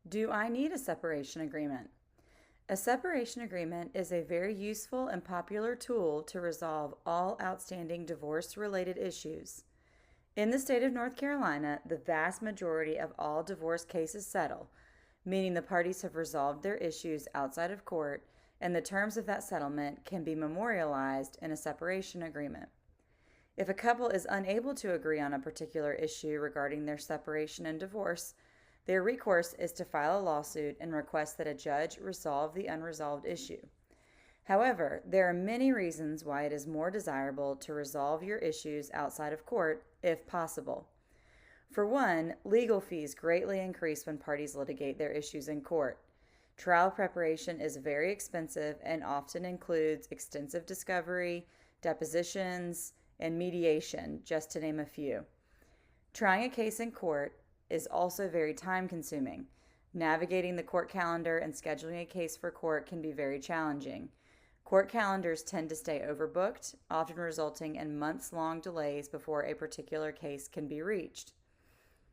Do I need a separation agreement? A separation agreement is a very useful and popular tool to resolve all outstanding divorce related issues. In the state of North Carolina, the vast majority of all divorce cases settle, meaning the parties have resolved their issues outside of court, and the terms of that settlement can be memorialized in a separation agreement. If a couple is unable to agree on a particular issue regarding their separation and divorce, their recourse is to file a lawsuit and request that a judge resolve the unresolved issue. However, there are many reasons why it is more desirable to resolve your issues outside of court if possible. For one, legal fees greatly increase when parties litigate their issues in court. Trial preparation is very expensive and often includes extensive discovery, depositions, and mediation, just to name a few. Trying a case in court is also very time consuming. Navigating the court calendar and scheduling a case for court can be very challenging. Court calendars tend to stay overbooked, often resulting in months-long delays before a particular case can be reached.